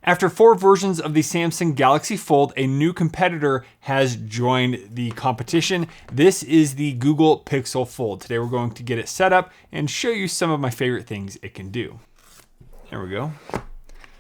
After 4 versions of the Samsung Galaxy Fold, a new competitor has joined the competition. This is the Google Pixel Fold. Today we're going to get it set up and show you some of my favorite things it can do. There we go.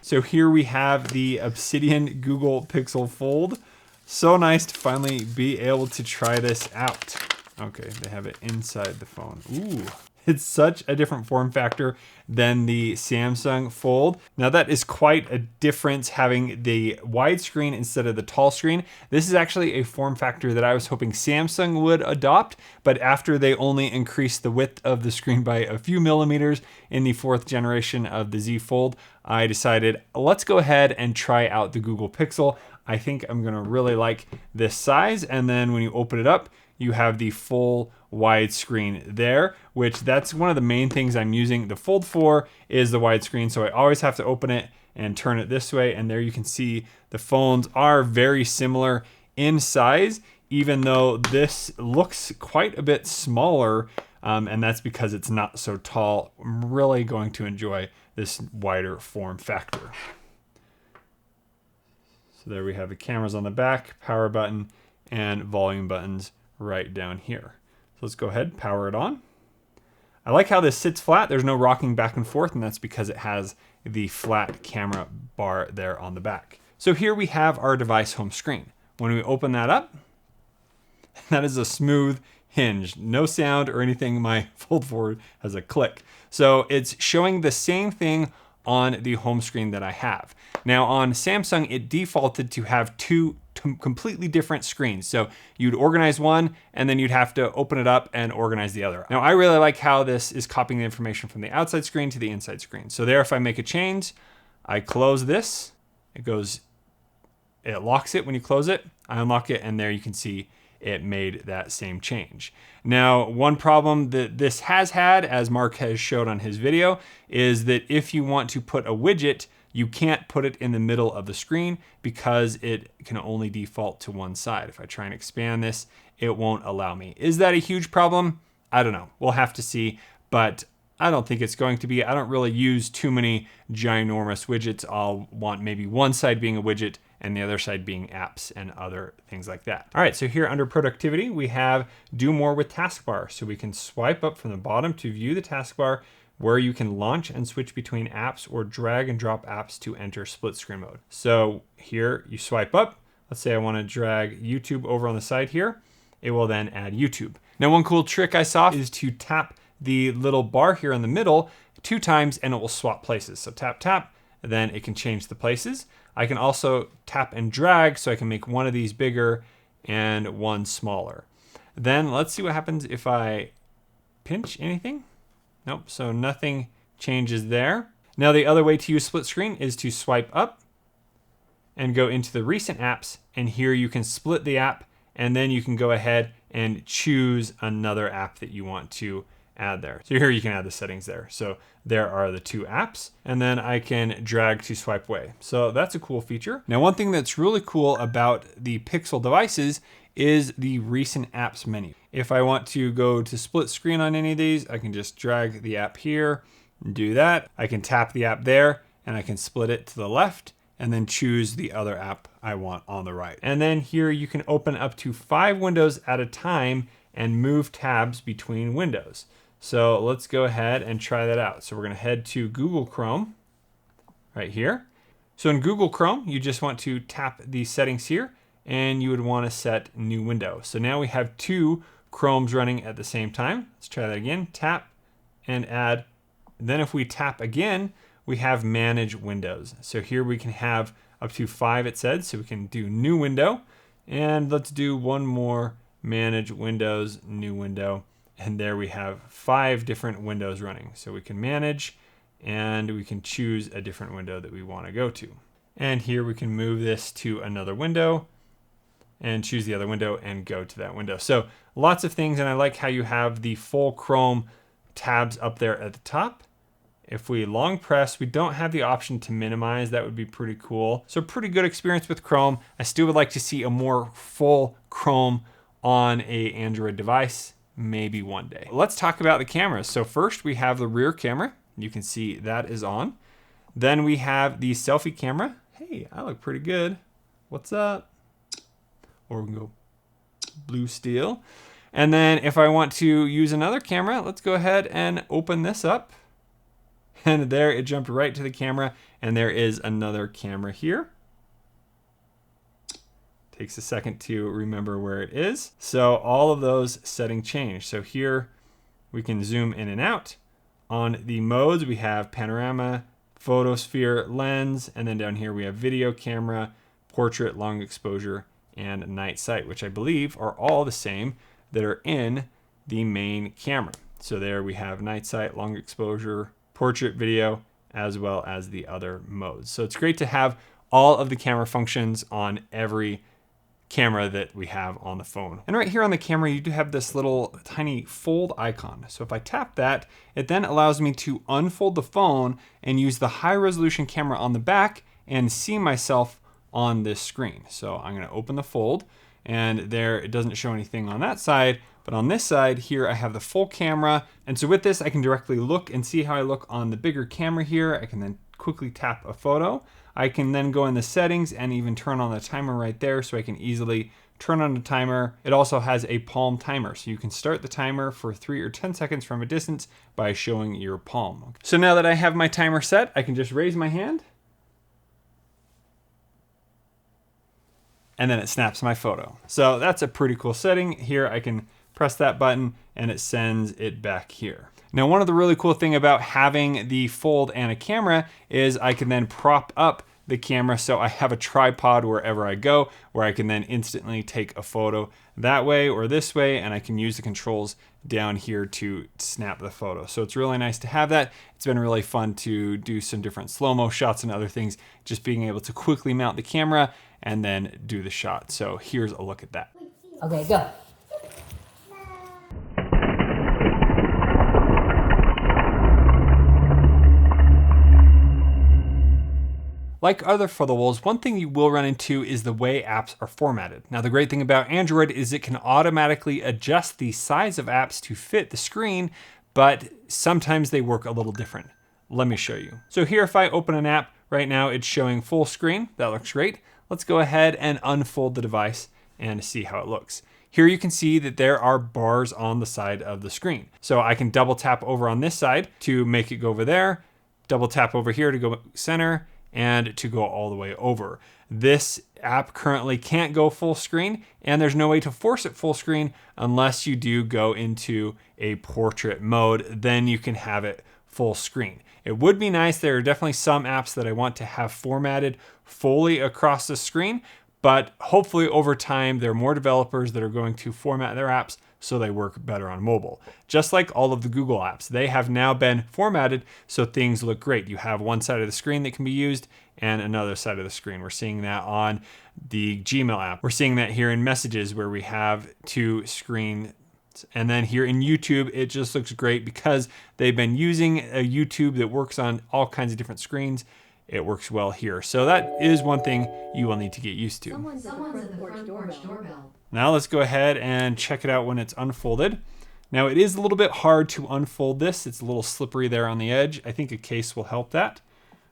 So here we have the Obsidian Google Pixel Fold. So nice to finally be able to try this out. Okay, they have it inside the phone. Ooh. It's such a different form factor than the Samsung Fold. Now that is quite a difference having the widescreen instead of the tall screen. This is actually a form factor that I was hoping Samsung would adopt, but after they only increased the width of the screen by a few millimeters in the 4th generation of the Z Fold, I decided let's go ahead and try out the Google Pixel. I think I'm gonna really like this size, and then when you open it up, you have the full widescreen there, which that's one of the main things I'm using the Fold for is the widescreen. So I always have to open it and turn it this way. And there you can see the phones are very similar in size, even though this looks quite a bit smaller. And that's because it's not so tall. I'm really going to enjoy this wider form factor. So there we have the cameras on the back, power button, and volume buttons right down here. So let's go ahead, power it on. I like how this sits flat. There's no rocking back and forth, and that's because it has the flat camera bar there on the back. So here we have our device home screen. When we open that up, that is a smooth hinge. No sound or anything. My Fold 4 has a click. So it's showing the same thing on the home screen that I have. Now on Samsung, it defaulted to have 2 completely different screens. So you'd organize one and then you'd have to open it up and organize the other. Now I really like how this is copying the information from the outside screen to the inside screen. So there, if I make a change, I close this, it locks it when you close it, I unlock it, and there you can see it made that same change. Now, one problem that this has had, as Mark has showed on his video, is that if you want to put a widget, you can't put it in the middle of the screen because it can only default to one side. If I try and expand this, it won't allow me. Is that a huge problem? I don't know. We'll have to see, but I don't think it's going to be. I don't really use too many ginormous widgets. I'll want maybe one side being a widget and the other side being apps and other things like that. All right, so here under productivity, we have do more with Taskbar. So we can swipe up from the bottom to view the taskbar, where you can launch and switch between apps or drag and drop apps to enter split screen mode. So here you swipe up. Let's say I want to drag YouTube over on the side here. It will then add YouTube. Now, one cool trick I saw is to tap the little bar here in the middle 2 times and it will swap places. So tap, tap, then it can change the places. I can also tap and drag so I can make one of these bigger and one smaller. Then let's see what happens if I pinch anything. Nope, so nothing changes there. Now the other way to use split screen is to swipe up and go into the recent apps, and here you can split the app, and then you can go ahead and choose another app that you want to add there. So here you can add the settings there. So there are the 2 apps, and then I can drag to swipe away. So that's a cool feature. Now, one thing that's really cool about the Pixel devices is the recent apps menu. If I want to go to split screen on any of these, I can just drag the app here and do that. I can tap the app there and I can split it to the left and then choose the other app I want on the right. And then here you can open up to 5 windows at a time and move tabs between windows. So let's go ahead and try that out. So we're gonna head to Google Chrome right here. So in Google Chrome, you just want to tap the settings here and you would want to set new window. So now we have 2 Chromes running at the same time. Let's try that again. Tap and add. Then if we tap again, we have manage windows. So here we can have up to 5, it said. So we can do new window. And let's do one more, manage windows, new window. And there we have 5 different windows running. So we can manage and we can choose a different window that we want to go to. And here we can move this to another window and choose the other window and go to that window. So lots of things, and I like how you have the full Chrome tabs up there at the top. If we long press, we don't have the option to minimize. That would be pretty cool. So pretty good experience with Chrome. I still would like to see a more full Chrome on a Android device, maybe one day. Let's talk about the cameras. So first we have the rear camera. You can see that is on. Then we have the selfie camera. Hey, hey, I look pretty good. What's up? Or we can go blue steel. And then if I want to use another camera, let's go ahead and open this up. And there it jumped right to the camera. And there is another camera here. Takes a second to remember where it is. So all of those settings change. So here we can zoom in and out. On the modes, we have panorama, photosphere, lens, and then down here we have video camera, portrait, long exposure, and night sight, which I believe are all the same that are in the main camera. So there we have night sight, long exposure, portrait, video, as well as the other modes. So it's great to have all of the camera functions on every camera that we have on the phone. And right here on the camera, you do have this little tiny fold icon. So if I tap that, it then allows me to unfold the phone and use the high resolution camera on the back and see myself on this screen. So I'm going to open the fold, and there it doesn't show anything on that side, but on this side here I have the full camera. And so with this I can directly look and see how I look on the bigger camera here. I can then quickly tap a photo. I can then go in the settings and even turn on the timer right there, so I can easily turn on the timer. It also has a palm timer, so you can start the timer for 3 or 10 seconds from a distance by showing your palm. So now that I have my timer set, I can just raise my hand and then it snaps my photo. So that's a pretty cool setting. Here I can press that button and it sends it back here. Now, one of the really cool thing about having the fold and a camera is I can then prop up the camera so I have a tripod wherever I go, where I can then instantly take a photo that way or this way, and I can use the controls down here to snap the photo. So it's really nice to have that. It's been really fun to do some different slow-mo shots and other things, just being able to quickly mount the camera and then do the shot. So here's a look at that. Okay, go. Like other foldables, one thing you will run into is the way apps are formatted. Now, the great thing about Android is it can automatically adjust the size of apps to fit the screen, but sometimes they work a little different. Let me show you. So here, if I open an app, right now it's showing full screen. That looks great. Let's go ahead and unfold the device and see how it looks. Here you can see that there are bars on the side of the screen. So I can double tap over on this side to make it go over there, double tap over here to go center, and to go all the way over. This app currently can't go full screen, and there's no way to force it full screen unless you do go into a portrait mode. Then you can have it full screen. It would be nice. There are definitely some apps that I want to have formatted fully across the screen, but hopefully over time there are more developers that are going to format their apps so they work better on mobile. Just like all of the Google apps, they have now been formatted so things look great. You have one side of the screen that can be used and another side of the screen. We're seeing that on the Gmail app. We're seeing that here in Messages where we have two screens. And then here in YouTube, it just looks great because they've been using a YouTube that works on all kinds of different screens. It works well here. So that is one thing you will need to get used to. Someone's at the front porch doorbell. Now let's go ahead and check it out when it's unfolded. Now it is a little bit hard to unfold this. It's a little slippery there on the edge. I think a case will help that.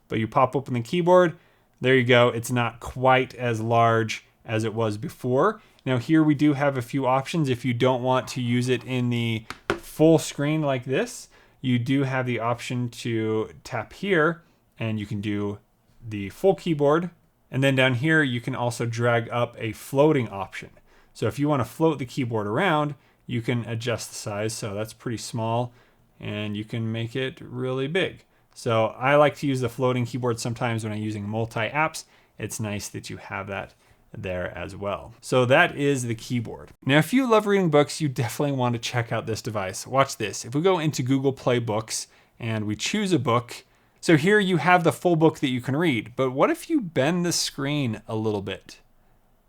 But you pop open the keyboard. There you go. It's not quite as large as it was before. Now here we do have a few options. If you don't want to use it in the full screen like this, you do have the option to tap here and you can do the full keyboard. And then down here, you can also drag up a floating option. So if you want to float the keyboard around, you can adjust the size. So that's pretty small and you can make it really big. So I like to use the floating keyboard sometimes when I'm using multi-apps. It's nice that you have that there as well. So that is the keyboard. Now, if you love reading books, you definitely want to check out this device. Watch this. If we go into Google Play Books and we choose a book, so here you have the full book that you can read, but what if you bend the screen a little bit?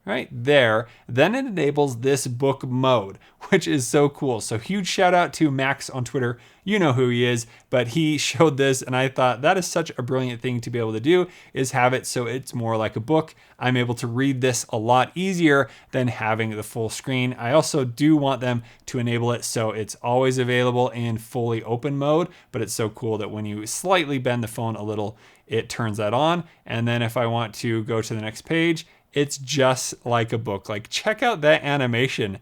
Right there, then it enables this book mode, which is so cool. So huge shout out to Max on Twitter. You know who he is, but he showed this and I thought that is such a brilliant thing to be able to do, is have it so it's more like a book. I'm able to read this a lot easier than having the full screen. I also do want them to enable it so it's always available in fully open mode, but it's so cool that when you slightly bend the phone a little, it turns that on. And then if I want to go to the next page, it's just like a book. Like, check out that animation.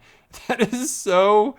That is so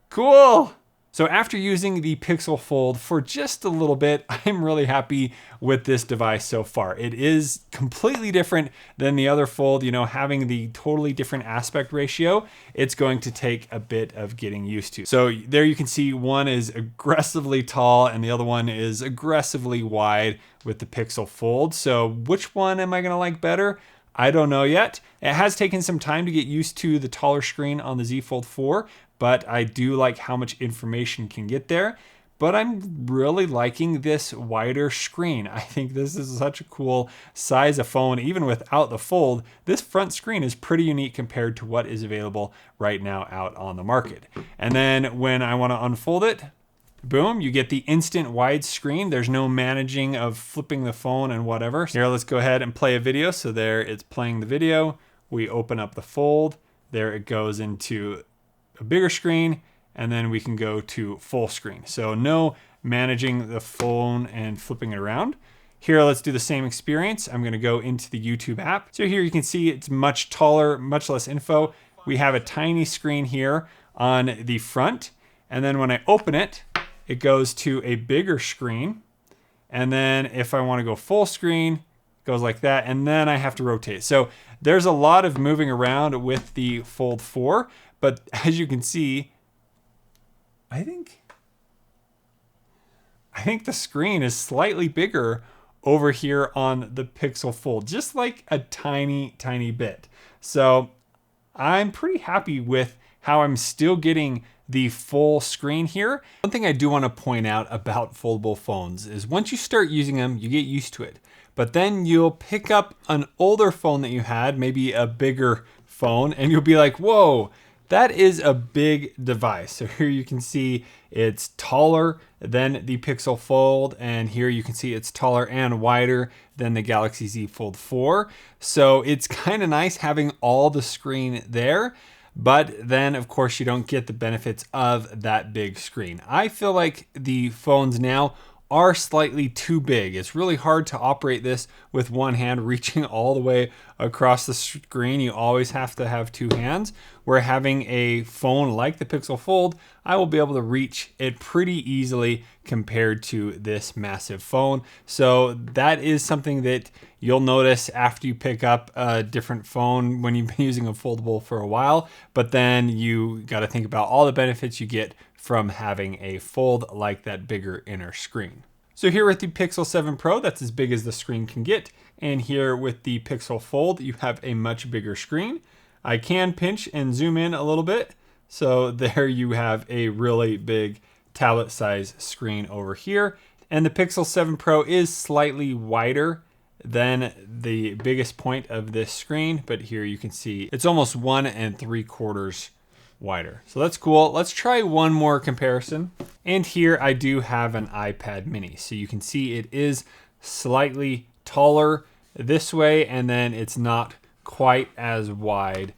cool. So after using the Pixel Fold for just a little bit, I'm really happy with this device so far. It is completely different than the other Fold, you know, having the totally different aspect ratio. It's going to take a bit of getting used to. So there you can see one is aggressively tall and the other one is aggressively wide with the Pixel Fold. So which one am I gonna like better? I don't know yet. It has taken some time to get used to the taller screen on the Z Fold 4, but I do like how much information can get there. But I'm really liking this wider screen. I think this is such a cool size of phone. Even without the Fold, this front screen is pretty unique compared to what is available right now out on the market. And then when I want to unfold it, boom, you get the instant wide screen. There's no managing of flipping the phone and whatever. Here, let's go ahead and play a video. So there it's playing the video. We open up the Fold. There it goes into a bigger screen, and then we can go to full screen. So no managing the phone and flipping it around. Here, let's do the same experience. I'm gonna go into the YouTube app. So here you can see it's much taller, much less info. We have a tiny screen here on the front. And then when I open it, it goes to a bigger screen. And then if I want to go full screen, it goes like that. And then I have to rotate. So there's a lot of moving around with the Fold 4. But as you can see, I think the screen is slightly bigger over here on the Pixel Fold, just like a tiny, tiny bit. So I'm pretty happy with how I'm still getting the full screen here. One thing I do want to point out about foldable phones is once you start using them, you get used to it. But then you'll pick up an older phone that you had, maybe a bigger phone, and you'll be like, whoa, that is a big device. So here you can see it's taller than the Pixel Fold, and here you can see it's taller and wider than the Galaxy Z Fold 4. So it's kind of nice having all the screen there. But then, of course, you don't get the benefits of that big screen. I feel like the phones now are slightly too big. It's really hard to operate this with one hand reaching all the way across the screen. You always have to have two hands. Where having a phone like the Pixel Fold, I will be able to reach it pretty easily compared to this massive phone. So that is something that you'll notice after you pick up a different phone when you've been using a foldable for a while. But then you got to think about all the benefits you get from having a fold like that bigger inner screen. So here with the Pixel 7 Pro, that's as big as the screen can get. And here with the Pixel Fold, you have a much bigger screen. I can pinch and zoom in a little bit. So there you have a really big tablet size screen over here. And the Pixel 7 Pro is slightly wider than the biggest point of this screen. But here you can see it's almost 1 3/4 wider. So that's cool. Let's try one more comparison. And here I do have an iPad mini. So you can see it is slightly taller this way, and then it's not quite as wide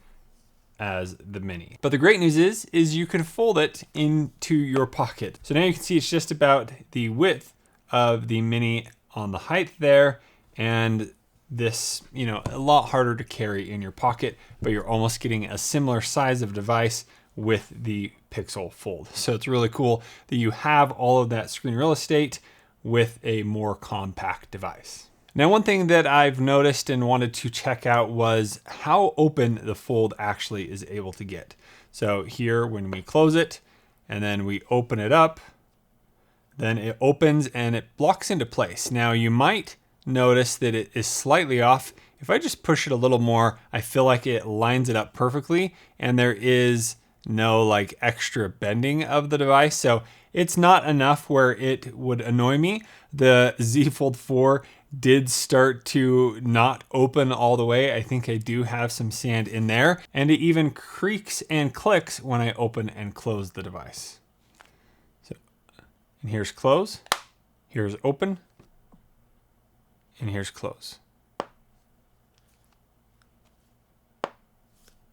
as the mini. But the great news is you can fold it into your pocket. So now you can see it's just about the width of the mini on the height there, and this, you know, a lot harder to carry in your pocket, but you're almost getting a similar size of device with the Pixel Fold. So it's really cool that you have all of that screen real estate with a more compact device. Now, one thing that I've noticed and wanted to check out was how open the Fold actually is able to get. So here, when we close it and then we open it up, then it opens and it locks into place. Now, you might notice that it is slightly off. If I just push it a little more, I feel like it lines it up perfectly, and there is no like extra bending of the device. So it's not enough where it would annoy me. The Z Fold 4 did start to not open all the way. I think I do have some sand in there, and it even creaks and clicks when I open and close the device. So, and here's close, here's open, and here's close.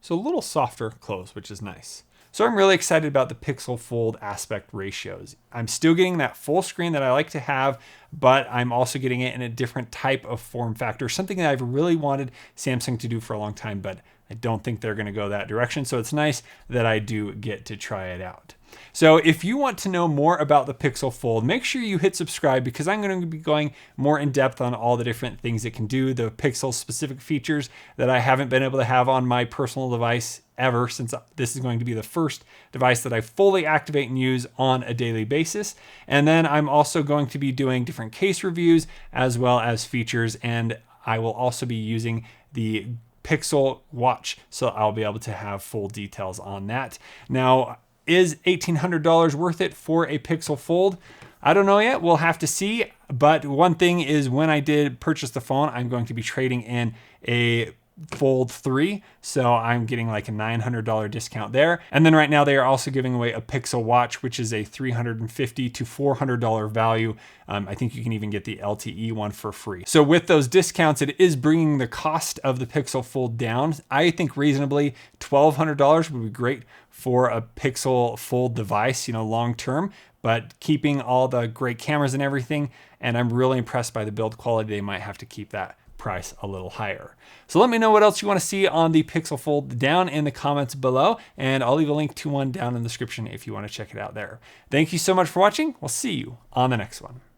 So a little softer close, which is nice. So I'm really excited about the Pixel Fold aspect ratios. I'm still getting that full screen that I like to have, but I'm also getting it in a different type of form factor, something that I've really wanted Samsung to do for a long time, but I don't think they're going to go that direction. So it's nice that I do get to try it out. So if you want to know more about the Pixel Fold, make sure you hit subscribe, because I'm going to be going more in depth on all the different things it can do, the Pixel specific features that I haven't been able to have on my personal device ever, since this is going to be the first device that I fully activate and use on a daily basis. And then I'm also going to be doing different case reviews as well as features, and I will also be using the Pixel Watch, so I'll be able to have full details on that. Now, is $1,800 worth it for a Pixel Fold? I don't know yet. We'll have to see. But one thing is, when I did purchase the phone, I'm going to be trading in a Fold 3. So I'm getting like a $900 discount there. And then right now they are also giving away a Pixel Watch, which is a $350 to $400 value. I think you can even get the LTE one for free. So with those discounts, it is bringing the cost of the Pixel Fold down. I think reasonably $1,200 would be great for a Pixel Fold device, long term, but keeping all the great cameras and everything. And I'm really impressed by the build quality. They might have to keep that price a little higher. So let me know what else you want to see on the Pixel Fold down in the comments below, and I'll leave a link to one down in the description if you want to check it out there. Thank you so much for watching. We'll see you on the next one.